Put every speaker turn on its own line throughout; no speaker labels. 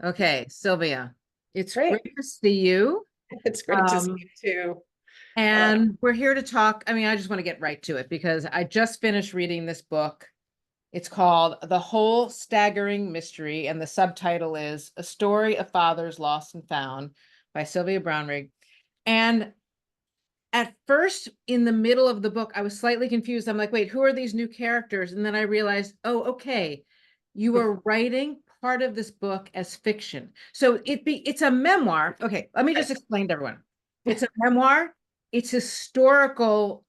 Okay, Sylvia, it's
Great.
great to see you.
It's great to see
Um,
you too. Uh,
and we're here to talk. I mean, I just want to get right to it because I just finished reading this book. It's called The Whole Staggering Mystery, and the subtitle is A Story of Fathers Lost and Found by Sylvia Brownrigg. And at first, in the middle of the book, I was slightly confused. I'm like, wait, who are these new characters? And then I realized, oh, okay, you are writing part of this book as fiction. So it's a memoir. Okay, let me just explain to everyone. It's a memoir, it's historical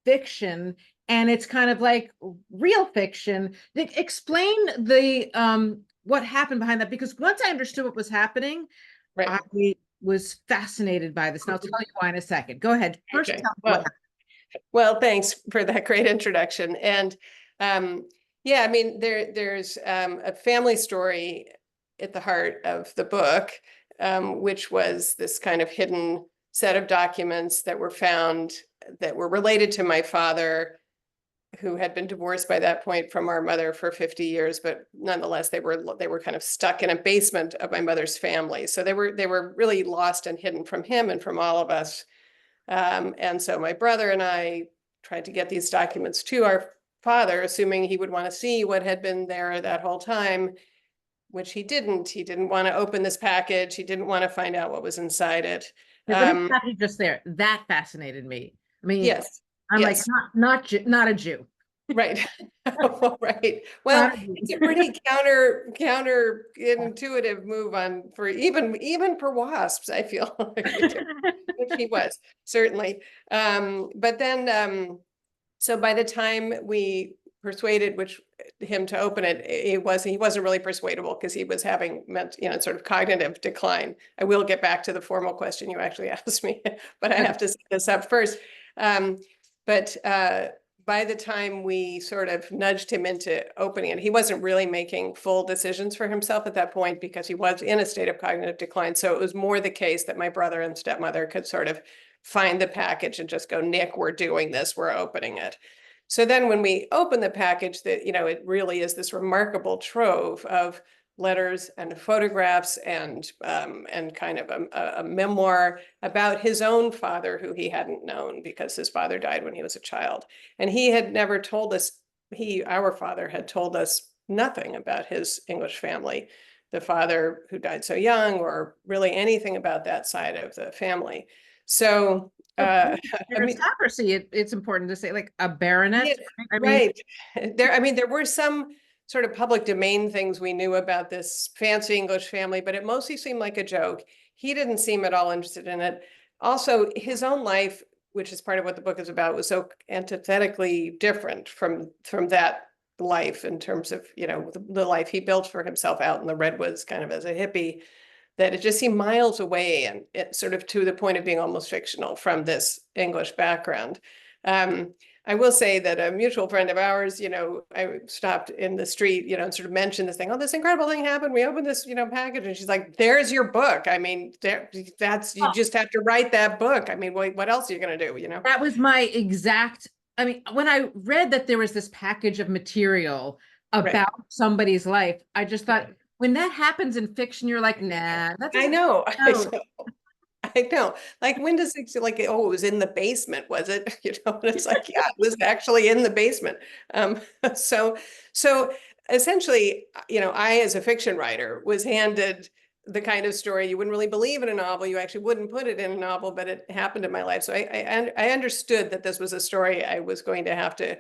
fiction, and it's kind of like real fiction. Explain the what happened behind that, because once I understood what was happening, I
right.
was fascinated by this, and I'll tell you why in a second. Go ahead. First,
Okay.
tell me what
Well, thanks for that great introduction. And um, yeah, I mean, there's a family story at the heart of the book, which was this kind of hidden set of documents that were found that were related to my father, who had been divorced by that point from our mother for 50 years, but nonetheless they were kind of stuck in a basement of my mother's family. So they were really lost and hidden from him and from all of us. And so my brother and I tried to get these documents to our father, assuming he would want to see what had been there that whole time, which he didn't. He didn't want to open this package. He didn't want to find out what was inside it.
let me stop you just there. That fascinated me. I mean,
Yes,
I'm like,
yes.
not a Jew.
Right. Right. Well,
Not a Jew.
it's a pretty counterintuitive move on for even for wasps, I feel which he was certainly. But then so by the time we persuaded him to open it, he wasn't really persuadable because he was having sort of cognitive decline. I will get back to the formal question you actually asked me, but I
Okay.
have to set this up first. But by the time we sort of nudged him into opening it, he wasn't really making full decisions for himself at that point because he was in a state of cognitive decline. So it was more the case that my brother and stepmother could sort of find the package and just go, Nick, we're doing this, we're opening it. So then when we open the package, it really is this remarkable trove of letters and photographs and kind of a memoir about his own father, who he hadn't known because his father died when he was a child. And he had never told us, our father had told us nothing about his English family, the father who died so young, or really anything about that side of the family. So,
For
I mean,
aristocracy, it's important to say, like a baronet.
yeah,
Right? I mean,
right. There were some sort of public domain things we knew about this fancy English family, but it mostly seemed like a joke. He didn't seem at all interested in it. Also, his own life, which is part of what the book is about, was so antithetically different from that life in terms of, the life he built for himself out in the redwoods, kind of as a hippie, that it just seemed miles away and it sort of to the point of being almost fictional from this English background. I will say that a mutual friend of ours, I stopped in the street, and sort of mentioned this thing. Oh, this incredible thing happened. We opened this, package, and she's like, "There's your book. I mean, you
oh,
just have to write that book. I mean, what else are you going to do?
that was my exact. I mean, when I read that there was this package of material
Right.
about somebody's life, I just thought, when that happens in fiction, you're like, nah, that
I
doesn't.
know.
No.
I know. Like, when does it, like, oh, it was in the basement, was it? And it's like, yeah, it was actually in the basement. Um, so, so essentially, I, as a fiction writer, was handed the kind of story you wouldn't really believe in a novel. You actually wouldn't put it in a novel, but it happened in my life. So I understood that this was a story I was going to have to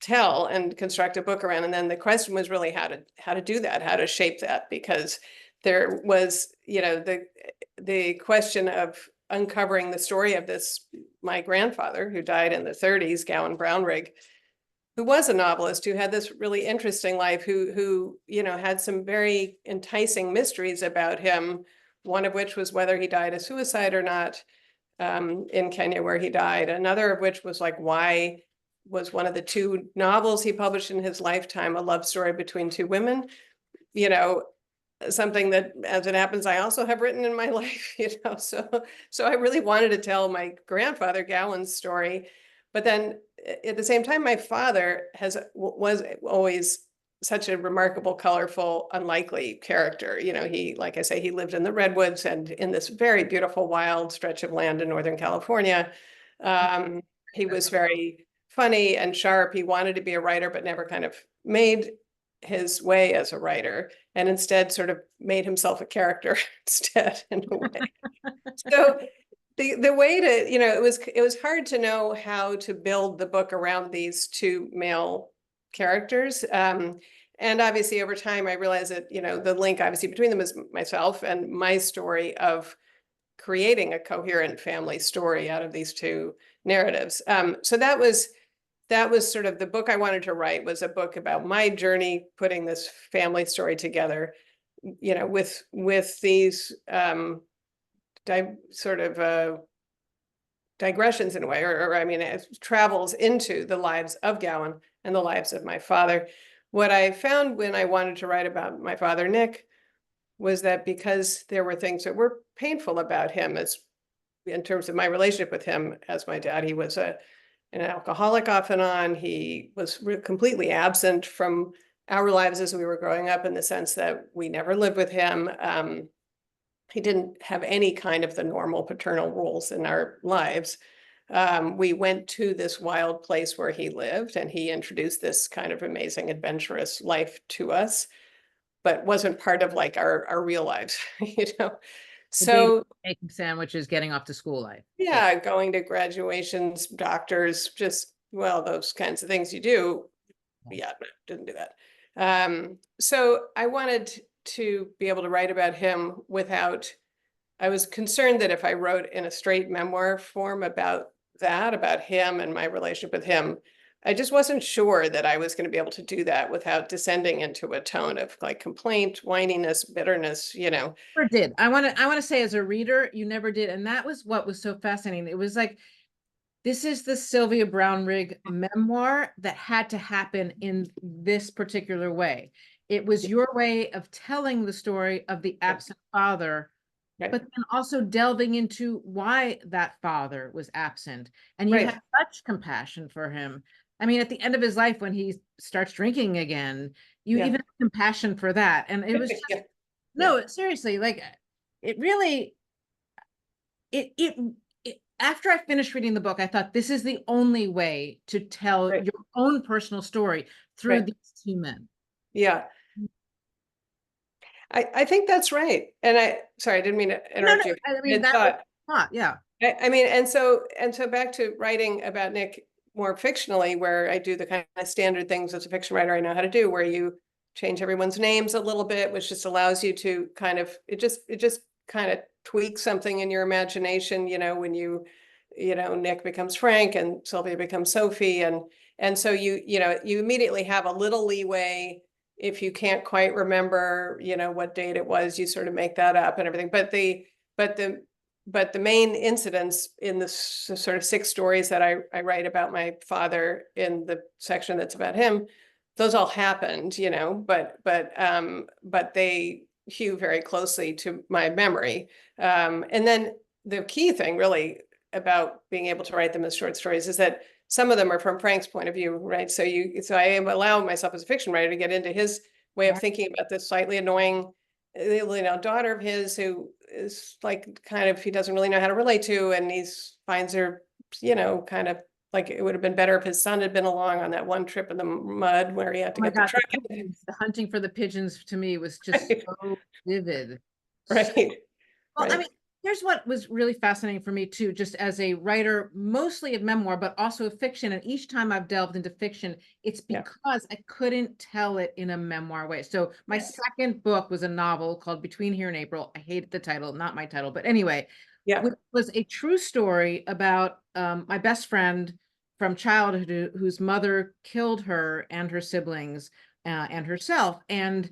tell and construct a book around. And then the question was really how to do that, how to shape that, because there was, the question of uncovering the story of this, my grandfather, who died in the 30s, Gowan Brownrigg, who was a novelist, who had this really interesting life, who had some very enticing mysteries about him, one of which was whether he died of suicide or not, in Kenya, where he died. Another of which was like, why was one of the two novels he published in his lifetime a love story between two women? You know, something that, as it happens, I also have written in my life, so I really wanted to tell my grandfather Gowan's story. But then at the same time, my father was always such a remarkable, colorful, unlikely character. You know, he, like I say, he lived in the redwoods and in this very beautiful wild stretch of land in Northern California. He was very funny and sharp. He wanted to be a writer, but never kind of made his way as a writer, and instead sort of made himself a character instead, in a way. So the way to, you know, it was hard to know how to build the book around these two male characters. And obviously over time, I realized that, you know, the link obviously between them is myself and my story of creating a coherent family story out of these two narratives. So that was sort of the book I wanted to write, was a book about my journey putting this family story together, you know, with these digressions in a way, or I mean, it travels into the lives of Gowan and the lives of my father. What I found when I wanted to write about my father, Nick, was that because there were things that were painful about him, as in terms of my relationship with him as my dad, he was an alcoholic off and on. He was completely absent from our lives as we were growing up, in the sense that we never lived with him. He didn't have any kind of the normal paternal roles in our lives. We went to this wild place where he lived, and he introduced this kind of amazing, adventurous life to us, but wasn't part of like our real lives, you know? So
making sandwiches, getting off to school life.
yeah, going to graduations, doctors, just, well, those kinds of things you do. Yeah, no, didn't do that. So I wanted to be able to write about him without, I was concerned that if I wrote in a straight memoir form about that, about him and my relationship with him, I just wasn't sure that I was going to be able to do that without descending into a tone of like complaint, whininess, bitterness, you know.
Never did. I want to say, as a reader, you never did. And that was what was so fascinating. It was like, this is the Sylvia Brownrigg memoir that had to happen in this particular way. It was your way of telling the story of the absent father,
Right.
but then also delving into why that father was absent. And you
Right.
had such compassion for him. I mean, at the end of his life, when he starts drinking again, you
Yeah.
even have compassion for that. And it was just,
Yeah.
no, seriously, like, it really, it after I finished reading the book, I thought, this is the only way to tell
Right.
your own personal story through
Right.
these two men.
Yeah. I think that's right. And sorry, I didn't mean to interrupt you.
I mean, that was hot, yeah.
I mean, and so back to writing about Nick more fictionally, where I do the kind of standard things as a fiction writer I know how to do, where you change everyone's names a little bit, which just allows you to kind of, it just kind of tweaks something in your imagination, you know, when you know, Nick becomes Frank and Sylvia becomes Sophie. And so you know, you immediately have a little leeway. If you can't quite remember, you know, what date it was, you sort of make that up and everything. But the main incidents in the sort of 6 stories that I write about my father in the section that's about him, those all happened, you know, but they hew very closely to my memory. And then the key thing really about being able to write them as short stories is that some of them are from Frank's point of view, right? So I am allowing myself as a fiction writer to get into his way of thinking about this slightly annoying, you know, daughter of his, who is like, kind of, he doesn't really know how to relate to, and finds her, you know, kind of like, it would have been better if his son had been along on that one trip in the mud where he had to get the truck.
The hunting for the pigeons to me was just so vivid.
Right.
Well,
right.
I mean, here's what was really fascinating for me too, just as a writer, mostly of memoir, but also of fiction. And each time I've delved into fiction, it's because I couldn't tell it in a memoir way. So my second book was a novel called Between Here and April. I hated the title, not my title, but anyway, which was a true story about my best friend from childhood whose mother killed her and her siblings and herself. And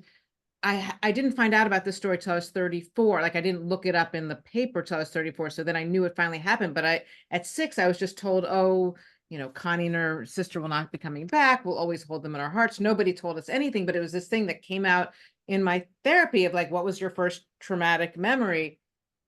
I didn't find out about this story till I was 34. Like, I didn't look it up in the paper till I was 34. So then I knew it finally happened. But at 6, I was just told, oh, you know, Connie and her sister will not be coming back. We'll always hold them in our hearts. Nobody told us anything, but it was this thing that came out in my therapy of like, what was your first traumatic memory?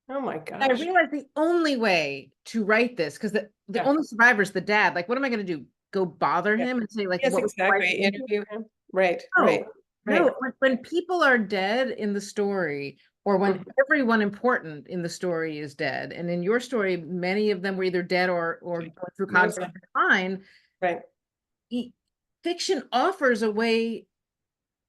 Oh my gosh.
I realized the only way to write this, because the only survivor is the dad. Like, what am I going to do? Go bother him and say, like,
yes,
what
exactly. Interview him. Right.
Oh,
right. right,
No, when people are dead in the story, or when
mhm,
everyone important in the story is dead, and in your story, many of them were either dead or going through
mostly,
cognitive decline,
right,
e- fiction offers a way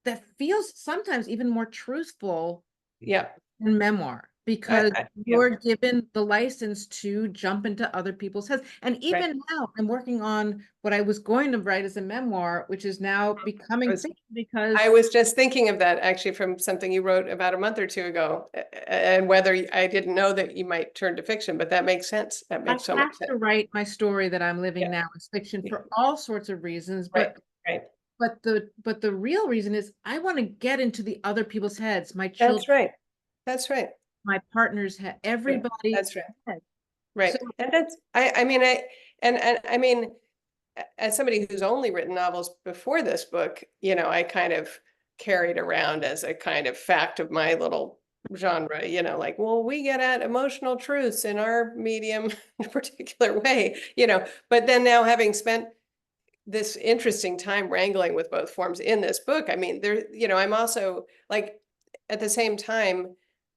that feels sometimes even more truthful
yeah,
than memoir, because
yeah,
you're given the license to jump into other people's heads. And
right.
even now, I'm working on what I was going to write as a memoir, which is now
I
becoming
was
fiction because
I was just thinking of that actually from something you wrote about a month or two ago, and whether I didn't know that you might turn to fiction, but that makes sense. That
I
makes so much
have
sense.
to write my story that I'm
Yeah,
living now as fiction
yeah,
for all sorts of reasons,
right,
but
right.
the real reason is I want to get into the other people's heads, my
That's
children,
right. That's right.
my partner's head,
Right.
everybody's
That's right.
head.
Right.
So
And that's, I mean, and I mean, as somebody who's only written novels before this book, I kind of carried around as a kind of fact of my little genre, like, well, we get at emotional truths in our medium in a particular way, but then now having spent this interesting time wrangling with both forms in this book, I mean, I'm also like, at the same time,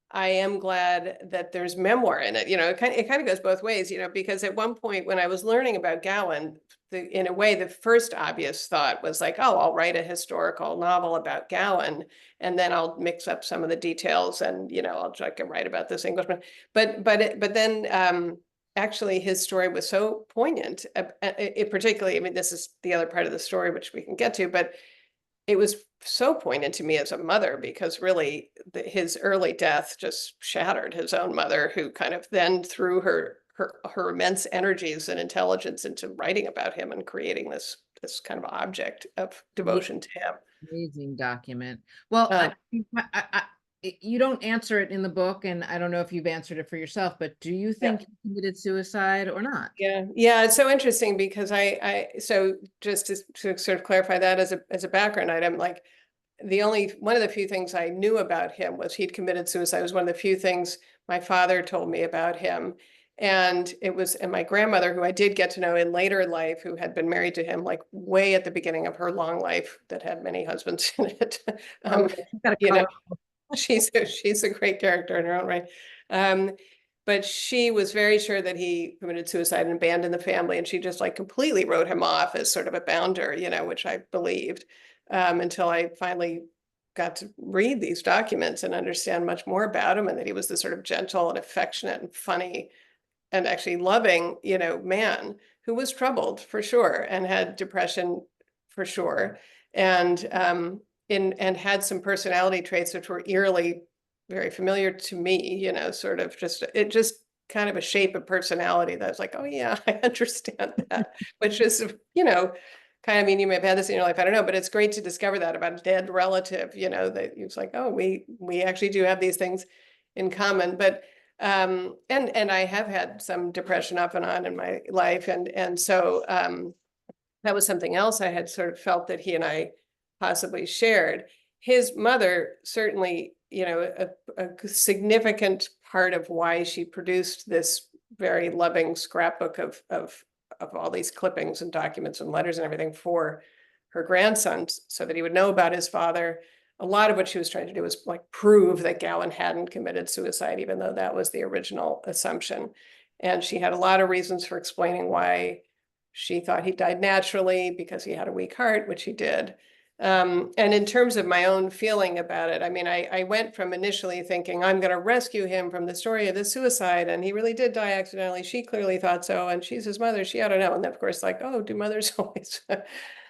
I am glad that there's memoir in it. It kind of goes both ways, because at one point when I was learning about Gowan, in a way, the first obvious thought was like, oh, I'll write a historical novel about Gowan, and then I'll mix up some of the details, and I'll try to write about this Englishman. But then actually his story was so poignant. It particularly, I mean, this is the other part of the story which we can get to, but it was so poignant to me as a mother because really his early death just shattered his own mother, who kind of then threw her immense energies and intelligence into writing about him and creating this kind of object of devotion to him.
amazing document. Well,
Um,
you don't answer it in the book, and I don't know if you've answered it for yourself, but do you
yeah.
think he committed suicide or not?
Yeah, yeah, it's so interesting because so just to sort of clarify that as a background item, like one of the few things I knew about him was he'd committed suicide. It was one of the few things my father told me about him. And my grandmother, who I did get to know in later life, who had been married to him like way at the beginning of her long life that had many husbands in it.
Oh,
Um,
yeah, she's got a
you know,
color.
she's a great character in her own right. Um, but she was very sure that he committed suicide and abandoned the family, and she just like completely wrote him off as sort of a bounder, which I believed, until I finally got to read these documents and understand much more about him, and that he was this sort of gentle and affectionate and funny and actually loving, man who was troubled for sure and had depression for sure, and and had some personality traits which were eerily very familiar to me, sort of just kind of a shape of personality that was like, oh yeah, I understand that, which is, kind of, I mean, you may have had this in your life, I don't know, but it's great to discover that about a dead relative, that it's like, oh, we actually do have these things in common. But and I have had some depression off and on in my life, and so that was something else I had sort of felt that he and I possibly shared. His mother certainly, a significant part of why she produced this very loving scrapbook of all these clippings and documents and letters and everything for her grandsons, so that he would know about his father. A lot of what she was trying to do was like prove that Gowan hadn't committed suicide, even though that was the original assumption. And she had a lot of reasons for explaining why she thought he died naturally, because he had a weak heart, which he did. And in terms of my own feeling about it, I mean, I went from initially thinking I'm going to rescue him from the story of the suicide, and he really did die accidentally. She clearly thought so, and she's his mother. She ought to know. And then, of course, like, oh, do mothers always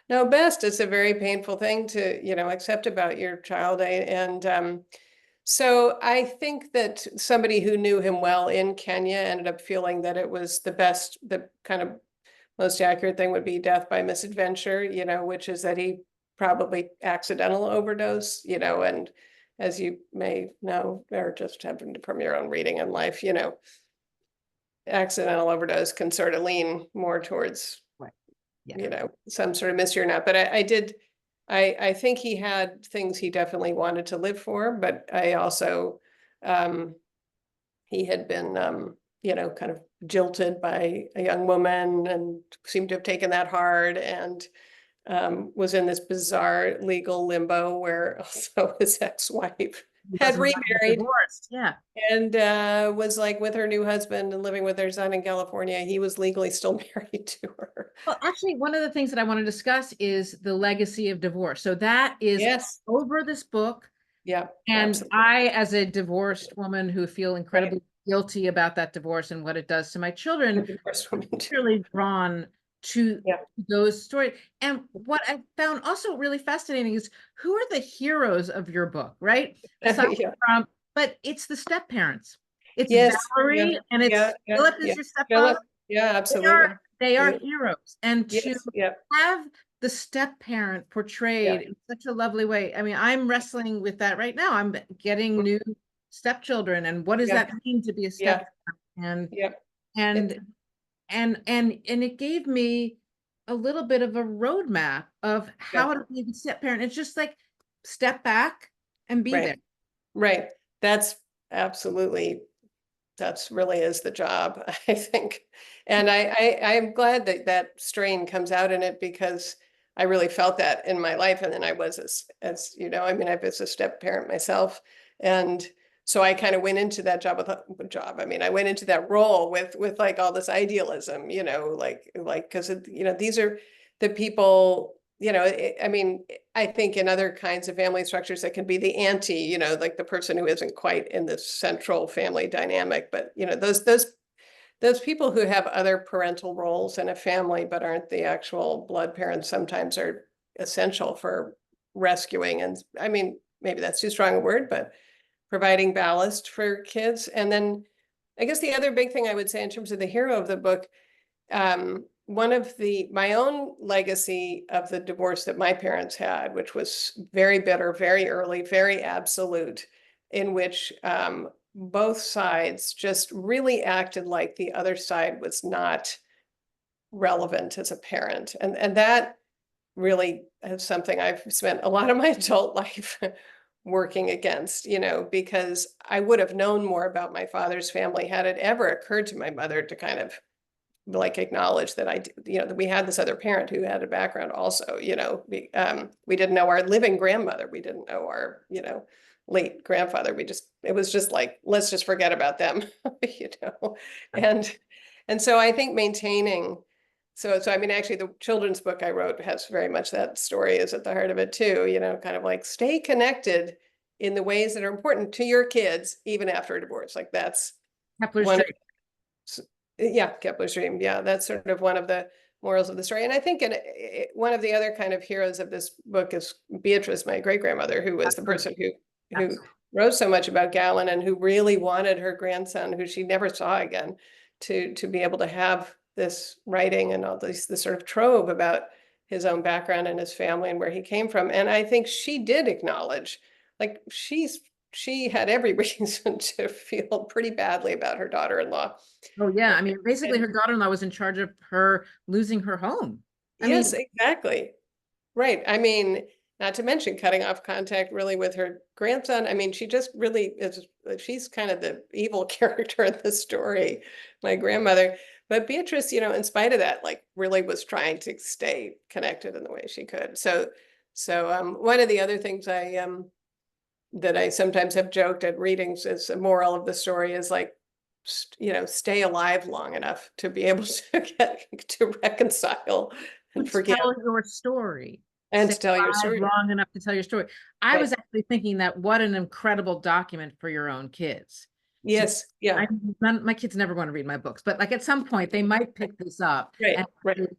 know best? It's a very painful thing to, accept about your child. And so I think that somebody who knew him well in Kenya ended up feeling that it was the kind of most accurate thing would be death by misadventure, which is that he probably accidental overdose, and as you may know, or just happen to from your own reading in life, accidental overdose can sort of lean more towards,
Right. Yeah.
some sort of mystery or not. But I think he had things he definitely wanted to live for, but I also, he had been, kind of jilted by a young woman and seemed to have taken that hard. And was in this bizarre legal limbo where also his ex-wife had
Doesn't want to get
remarried
divorced. Yeah.
and was like with her new husband and living with their son in California. He was legally still married to her.
Well, actually, one of the things that I want to discuss is the legacy of divorce. So that is
Yes.
over this book.
Yeah,
And
absolutely.
I, as a divorced woman who feel
Right.
incredibly guilty about that divorce and what it does to my
A
children,
divorced woman too.
really drawn to
Yeah.
those stories. And what I found also really fascinating is who are the heroes of your book, right? Aside
Yeah.
from, but it's the step parents. It's
Yes. Yeah.
Valerie and it's
Yeah. Yeah.
Philip
Yeah.
is your stepfather.
Philip. Yeah,
They
absolutely.
are they are
Yeah.
heroes. And to
Yes. Yeah.
have the step parent
Yeah.
portrayed in such a lovely way. I mean, I'm wrestling with that right now. I'm getting new stepchildren, and what does
Yeah.
that mean to be a
Yeah.
step parent?
Yeah.
And
It,
and it gave me a little bit of a roadmap of
yeah.
how to be a step parent. It's just like step back and be there.
Right. Right. That's absolutely, that's really is the job, I think. And I'm glad that that strain comes out in it because I really felt that in my life. And then I was, as you know, I mean, I was a step parent myself. And so I kind of went into that job with a job. I mean, I went into that role with like all this idealism, you know, because, you know, these are the people, you know, I mean, I think in other kinds of family structures that can be the auntie, you know, like the person who isn't quite in the central family dynamic, but you know, those people who have other parental roles in a family but aren't the actual blood parents sometimes are essential for rescuing. And I mean, maybe that's too strong a word, but providing ballast for kids. And then I guess the other big thing I would say in terms of the hero of the book, one of my own legacy of the divorce that my parents had, which was very bitter, very early, very absolute, in which both sides just really acted like the other side was not relevant as a parent. And that really is something I've spent a lot of my adult life working against, you know, because I would have known more about my father's family had it ever occurred to my mother to kind of like acknowledge that you know, that we had this other parent who had a background also, you know, we didn't know our living grandmother. We didn't know our, you know, late grandfather. It was just like, let's just forget about them, you know? And so I think maintaining, so I mean, actually the children's book I wrote has very much that story is at the heart of it too, you know, kind of like stay connected in the ways that are important to your kids, even after a divorce. Like that's
Kepler's
one of
Dream.
yeah, Kepler's Dream. Yeah, that's sort of one of the morals of the story. And I think one of the other kind of heroes of this book is Beatrice, my great grandmother, who was the person who
Absolutely.
wrote so much about Galen and who really wanted her grandson, who she never saw again, to be able to have this writing and all this sort of trove about his own background and his family and where he came from. And I think she did acknowledge, like she had every reason to feel pretty badly about her daughter-in-law.
Oh yeah. I mean, basically
And
her daughter-in-law was in charge of her losing her home. I
yes,
mean,
exactly. Right. I mean, not to mention cutting off contact really with her grandson. I mean, she just really is, she's kind of the evil character in the story, my grandmother. But Beatrice, you know, in spite of that, like really was trying to stay connected in the way she could. So one of the other things that I sometimes have joked at readings as a moral of the story is like, you know, stay alive long enough to be able to get to reconcile and forgive
tell your story.
and
Stay
to tell your
alive
story.
long enough to tell your story. I
Right.
was actually thinking that what an incredible document for your own kids.
Yes. Yeah.
My kids never want to read my books, but like at some point they might pick this up
Right.
and
Right.
be like,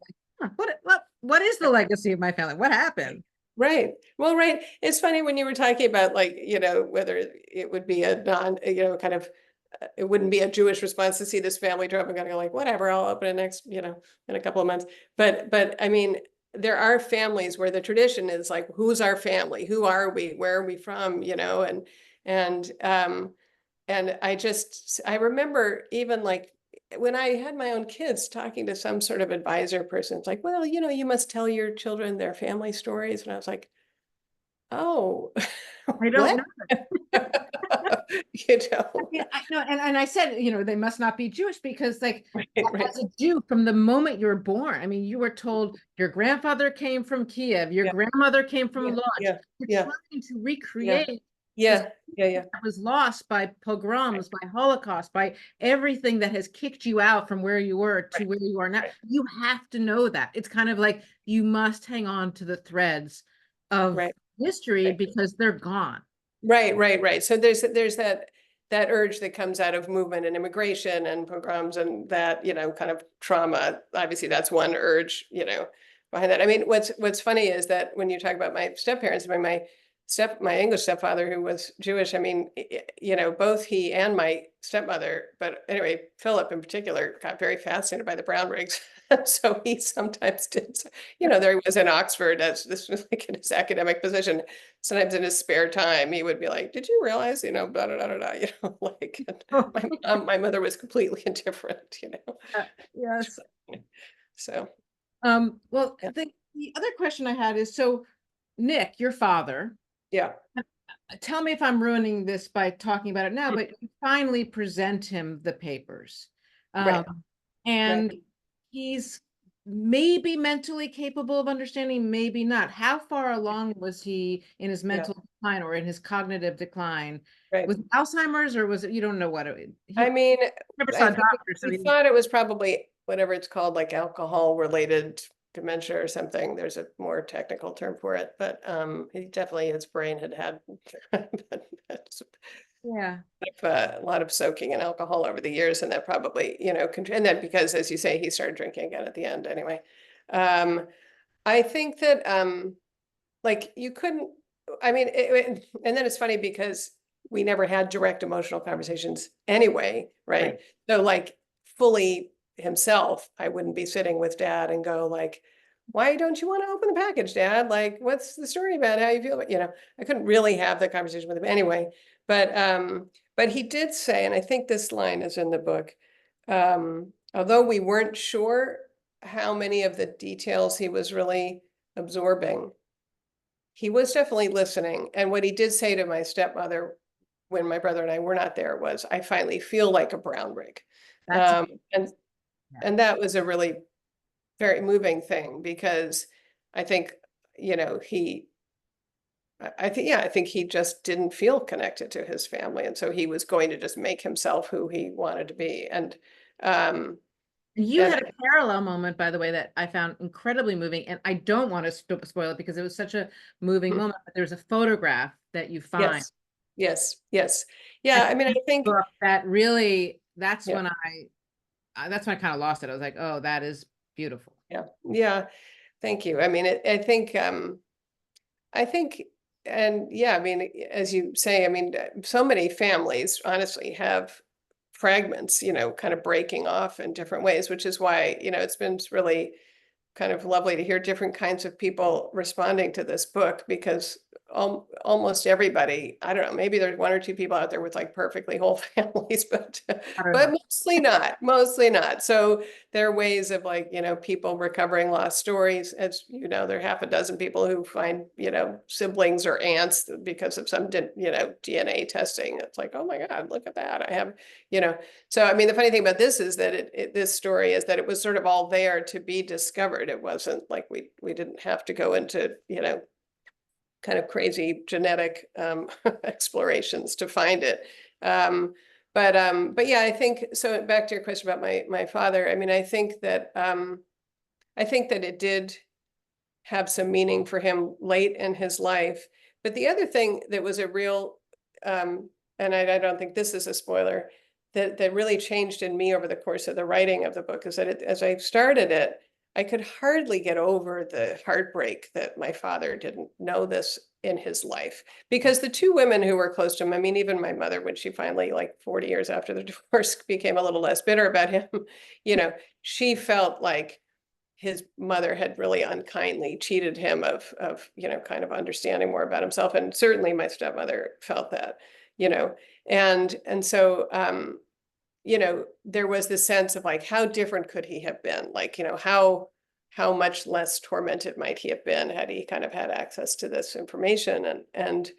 "Huh, what is the legacy of my family? What happened?"
Right. Well, right. It's funny when you were talking about like, you know, whether it would be a non, you know, kind of, it wouldn't be a Jewish response to see this family drop and kind of go like, whatever, I'll open it next, you know, in a couple of months. But I mean, there are families where the tradition is like, who's our family? Who are we? Where are we from? You know, and I remember even like when I had my own kids talking to some sort of advisor person, it's like, well, you know, you must tell your children their family stories. And I was like, oh,
I don't
what?
know.
you know.
Yeah, I know, and I said, they must not be Jewish because, like,
Right, right.
as a Jew, from the moment you were born, I mean, you were told your grandfather came from Kiev, your
Yeah,
grandmother came from
yeah,
Lodz.
yeah,
You're
yeah,
trying to
yeah,
recreate this
yeah, yeah, yeah.
that was lost by pogroms, by Holocaust, by everything that has kicked you out from where you were to
Right,
where you are now.
right,
You have to know that. It's kind of like you must hang on to the threads of
right,
history
right.
because they're gone.
Right, right, right. So there's that urge that comes out of movement and immigration and pogroms and that, kind of trauma. Obviously, that's one urge, behind that. I mean, what's funny is that when you talk about my step-parents, my English stepfather who was Jewish, I mean, both he and my stepmother, but anyway, Philip in particular got very fascinated by the Brownriggs. So he sometimes did, there he was in Oxford as this was like in his academic position. Sometimes in his spare time, he would be like, "Did you realize, blah, blah, blah, blah, blah," like and my mother was completely indifferent.
Yes.
So
Well,
yeah,
the other question I had is, so Nick, your father,
yeah,
tell me if I'm ruining this by talking about it now, but you finally present him the papers.
right, right,
And he's maybe mentally capable of understanding, maybe not. How far along was he in his
yeah,
mental decline or in his cognitive decline?
right.
Was it Alzheimer's, or was it, you don't know what
I
he
mean,
never
I
saw a
think
doctor, so
we
he,
thought it was probably whatever it's called, like alcohol related dementia or something. There's a more technical term for it, but he definitely his brain had
yeah.
a lot of soaking in alcohol over the years, and that probably, and then because, as you say, he started drinking again at the end anyway. Um, I think that, like you couldn't, I mean, and then it's funny because we never had direct emotional conversations anyway,
Right.
right? So like fully himself, I wouldn't be sitting with dad and go like, why don't you want to open the package, dad? Like, what's the story about how you feel about, I couldn't really have that conversation with him anyway. But he did say, and I think this line is in the book, although we weren't sure how many of the details he was really absorbing, he was definitely listening. And what he did say to my stepmother when my brother and I were not there was, I finally feel like a Brownrigg.
That's a,
And
yeah.
and that was a really very moving thing because I think, I think, yeah, I think he just didn't feel connected to his family. And so he was going to just make himself who he wanted to be. Um,
You
and
had a parallel moment, by the way, that I found incredibly moving, and I don't want to spoil it because it was such a moving
hmm,
moment. But there's a photograph that you find
yes, yes, yes.
at
Yeah, I
the
mean,
end
I
of the
think,
book that really,
yeah,
that's when I kind of lost it. I was like, oh, that is beautiful.
yeah, yeah. Thank you. I mean, I think, and yeah, I mean, as you say, I mean, so many families honestly have fragments, kind of breaking off in different ways, which is why, it's been really kind of lovely to hear different kinds of people responding to this book because almost everybody, I don't know, maybe there's one or two people out there with like perfectly whole families, but
I don't
but
know.
mostly not. So there are ways of like, people recovering lost stories. As there are half a dozen people who find, siblings or aunts because of some, DNA testing. It's like, oh my God, look at that. I have, you know, so, I mean, the funny thing about this is that this story is that it was sort of all there to be discovered. It wasn't like we didn't have to go into, kind of crazy genetic explorations to find it. But yeah, I think so. Back to your question about my father. I mean, I think that it did have some meaning for him late in his life. But the other thing that was a real, and I don't think this is a spoiler, that really changed in me over the course of the writing of the book is that as I started it, I could hardly get over the heartbreak that my father didn't know this in his life. Because the two women who were close to him, I mean, even my mother, when she finally, like 40 years after the divorce, became a little less bitter about him, she felt like his mother had really unkindly cheated him of kind of understanding more about himself, and certainly my stepmother felt that, you know and so there was this sense of like how different could he have been, like how much less tormented might he have been had he kind of had access to this information, and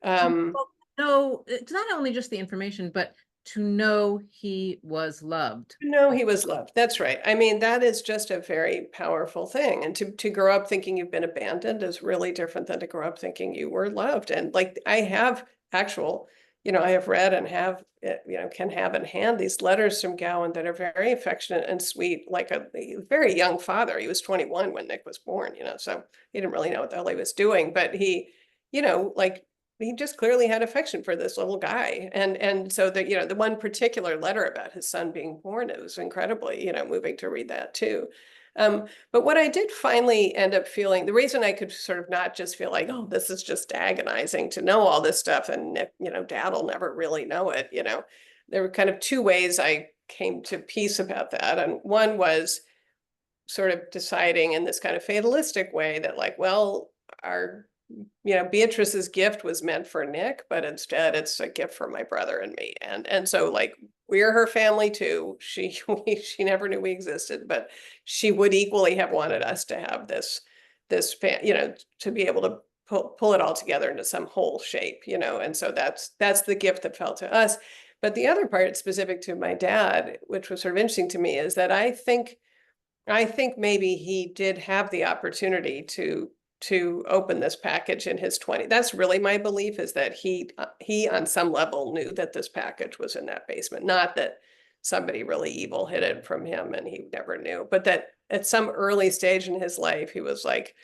Well, know, it's not only just the information, but to know he was loved.
No, he was loved. That's right. I mean, that is just a very powerful thing. And to grow up thinking you've been abandoned is really different than to grow up thinking you were loved. And like I have actual, I have read and have, can have in hand these letters from Gowan that are very affectionate and sweet, like a very young father. He was 21 when Nick was born, so he didn't really know what the hell he was doing, but like he just clearly had affection for this little guy. And so that, the one particular letter about his son being born, it was incredibly, moving to read that too. But what I did finally end up feeling, the reason I could sort of not just feel like, oh, this is just agonizing to know all this stuff and, dad will never really know it, there were kind of two ways I came to peace about that. And one was sort of deciding in this kind of fatalistic way that like, well, our Beatrice's gift was meant for Nick, but instead it's a gift for my brother and me. And so like we're her family too. She never knew we existed, but she would equally have wanted us to have this to be able to pull it all together into some whole shape, and so that's the gift that fell to us. But the other part specific to my dad, which was sort of interesting to me, is that I think maybe he did have the opportunity to open this package in his 20s. That's really my belief, is that he on some level knew that this package was in that basement. Not that somebody really evil hid it from him and he never knew, but that at some early stage in his life, he was like,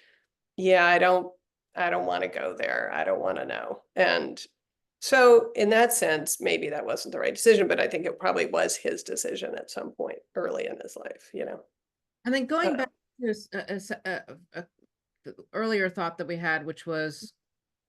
yeah, I don't want to go there. I don't want to know. And so in that sense, maybe that wasn't the right decision, but I think it probably was his decision at some point early in his life,
And then going back to the earlier thought that we had, which was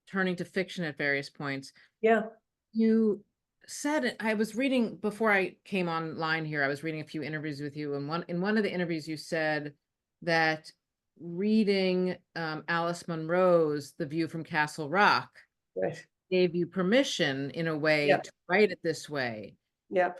turning to fiction at various points.
Yeah.
You said, I was reading before I came online here, I was reading a few interviews with you, and in one of the interviews you said that reading Alice Munro's The View from Castle Rock
Right.
gave you permission in a way
Yep.
to write it this way.
Yep.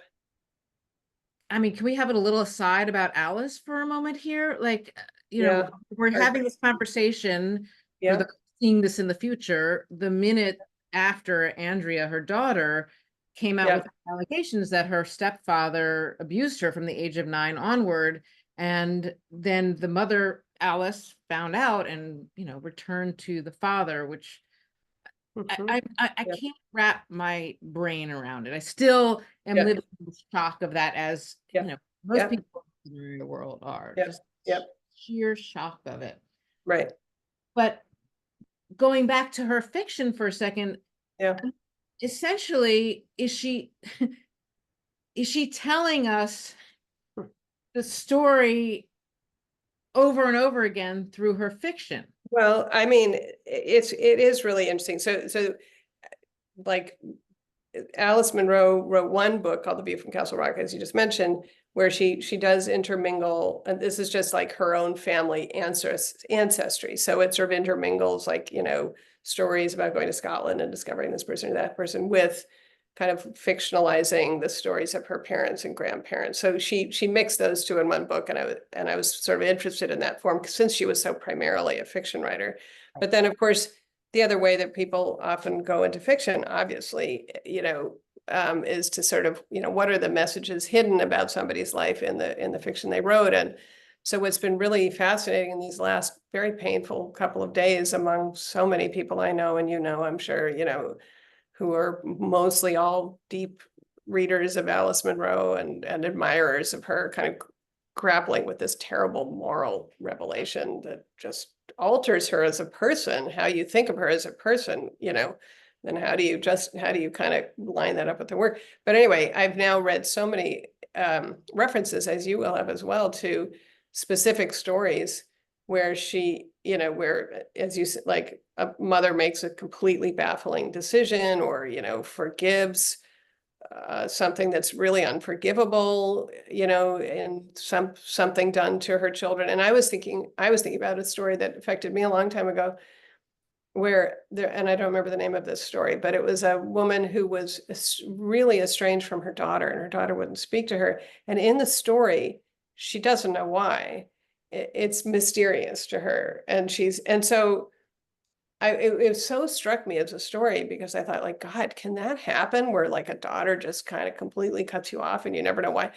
I mean, can we have a little aside about Alice for a moment here? Like,
Yeah.
we're having this conversation for
Yeah.
the seeing this in the future. The minute after Andrea, her daughter, came out
Yeah.
with allegations that her stepfather abused her from the age of 9 onward, and then the mother, Alice, found out and returned to the father, which
Mhm.
I
Yep.
can't wrap my brain around it. I still am
Yep.
living in shock of that, as
Yep.
most
Yep.
people in the world are.
Yep.
Just
Yep.
sheer shock of it.
Right.
But going back to her fiction for a second,
Yeah.
essentially, is she telling us
Hmm.
the story over and over again through her fiction?
Well, I mean, it is really interesting. So like Alice Munro wrote one book called The View from Castle Rock, as you just mentioned, where she does intermingle, and this is just like her own family ancestry. So it sort of intermingles like, stories about going to Scotland and discovering this person or that person with kind of fictionalizing the stories of her parents and grandparents. So she mixed those two in one book, and I was sort of interested in that form since she was so primarily a fiction writer. But then, of course, the other way that people often go into fiction, obviously, is to sort of, what are the messages hidden about somebody's life in the fiction they wrote? And so what's been really fascinating in these last very painful couple of days among so many people I know, and I'm sure, who are mostly all deep readers of Alice Munro and admirers of her, kind of grappling with this terrible moral revelation that just alters her as a person, how you think of her as a person, then how do you kind of line that up with the work? But anyway, I've now read so many references, as you will have as well, to specific stories where she, where, as you said, like a mother makes a completely baffling decision, or, forgives something that's really unforgivable, and something done to her children. And I was thinking about a story that affected me a long time ago, where there, and I don't remember the name of this story, but it was a woman who was really estranged from her daughter, and her daughter wouldn't speak to her. And in the story, she doesn't know why. It's mysterious to her, and so it so struck me as a story because I thought like, God, can that happen where like a daughter just kind of completely cuts you off and you never know why?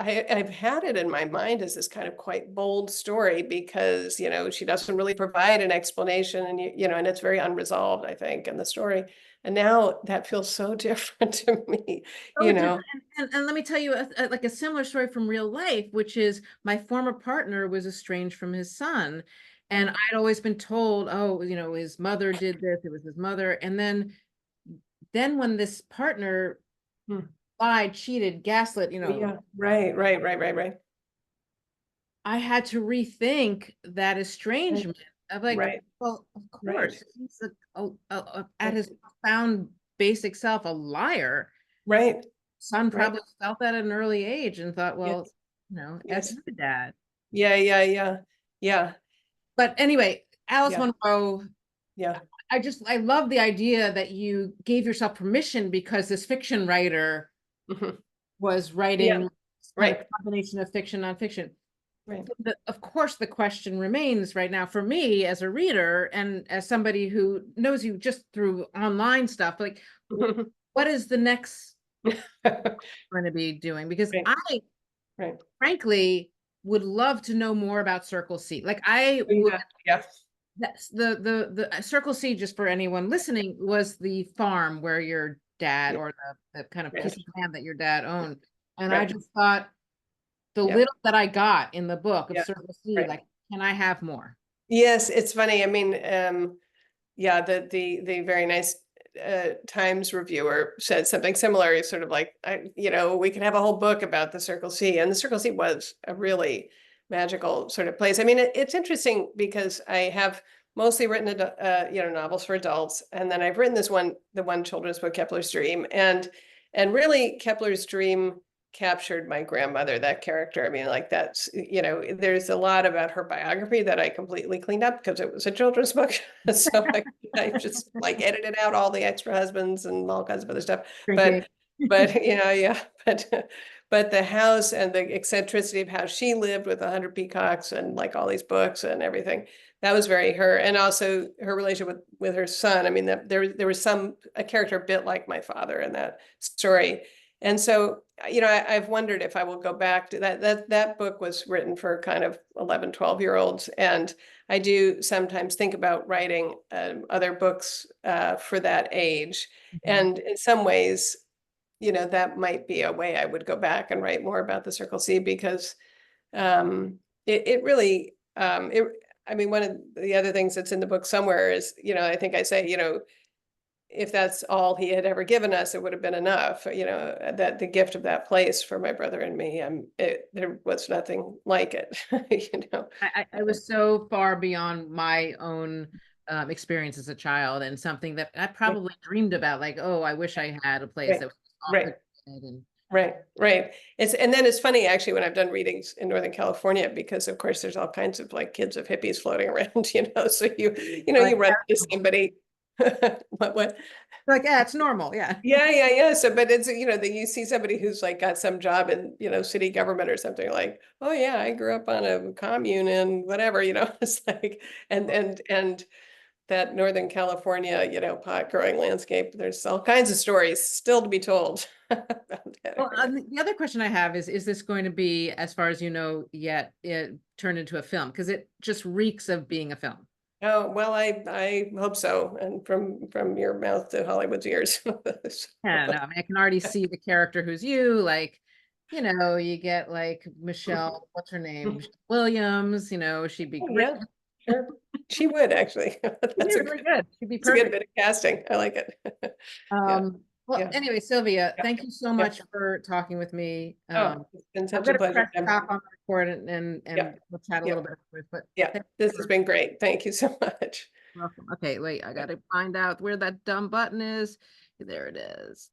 I've had it in my mind as this kind of quite bold story because, she doesn't really provide an explanation and and it's very unresolved, I think, in the story. And now that feels so different to me,
So different. And let me tell you like a similar story from real life, which is my former partner was estranged from his son. And
Mm.
I'd always been told, oh, his mother did this, it was his mother. And then when this partner
Hmm.
lied, cheated, gaslit,
Yeah, right.
I had to rethink that
Right,
estrangement of like,
right,
well, of
right,
course, he's at his profound basic self, a liar.
right,
Son
right.
probably felt that at an early age and thought, well,
Yes,
as
yes.
my dad.
Yeah.
But anyway, Alice
Yeah,
Munro,
yeah.
I love the idea that you gave yourself permission because this fiction writer
Mhm.
was
Yeah,
writing kind of
right,
combination of fiction, nonfiction.
right.
Of course, the question remains right now for me as a reader and as somebody who knows you just through online stuff, like what is the next going to be doing? Because
Right,
I
right.
frankly would love to know more about Circle C. Like I would,
Yeah, yeah,
that's the Circle C, just for anyone listening, was the farm where your dad,
yeah,
or the kind of piece
right,
of land that your dad owned. And I
right.
just thought the
Yeah,
little that I got in the book of
yeah,
Circle C,
right.
like, can I have more?
Yes, it's funny. I mean, yeah, the very nice Times reviewer said something similar. He's sort of like, we could have a whole book about the Circle C, and the Circle C was a really magical sort of place. I mean, it's interesting because I have mostly written, novels for adults, and then I've written the one children's book, Kepler's Dream, and really Kepler's Dream captured my grandmother, that character. I mean, like that's, there's a lot about her biography that I completely cleaned up because it was a children's book. So I just like edited out all the extra husbands and all kinds of other stuff.
Drinking.
But yeah, but the house and the eccentricity of how she lived with 100 peacocks and like all these books and everything, that was very her. And also her relationship with her son. I mean, there was a character a bit like my father in that story. And so, I've wondered if I will go back to that book was written for kind of 11, 12-year-olds. And I do sometimes think about writing other books for that age.
Mhm.
And in some ways, that might be a way I would go back and write more about the Circle C because it really, I mean, one of the other things that's in the book somewhere is, I think I say, if that's all he had ever given us, it would have been enough, that the gift of that place for my brother and me, there was nothing like it,
I was so far beyond my own experience as a child, and something that I
Right,
probably dreamed about, like, oh, I wish I had a place
right,
that was off the
right,
grid. And
right. And then it's funny actually when I've done readings in Northern California, because of course there's all kinds of like kids of hippies floating around, so
like,
you run into somebody. What?
like, yeah, it's normal. Yeah.
Yeah. So, but it's, that you see somebody who's like got some job in, city government or something like, oh yeah, I grew up on a commune and whatever, it's like, and that Northern California, pot growing landscape, there's all kinds of stories still to be told. about that
Well,
area.
the other question I have is this going to be, as far as you know, yet it turned into a film? Because it just reeks of being a film.
Oh, well, I hope so. And from your mouth to Hollywood's ears.
Yeah, no, I mean, I can already see the character who's you, like, you get like Michelle, what's her name? Michelle Williams, she'd be
Oh,
great.
yeah, sure. She would actually.
She'd be
That's
really good. She'd be
a good
perfect.
bit of casting. I like it. Yeah,
Well,
yeah,
anyway, Sylvia,
yeah,
thank you so
yeah.
much for talking with me.
Oh, it's been
I'm
such a
gonna
pleasure.
press stop on the record
Yeah,
and we'll chat a
yeah,
little bit afterwards, but
yeah.
thank you
This has
for
been great. Thank you so much.
welcome. Okay, wait, I gotta find out where that dumb button is. There it is.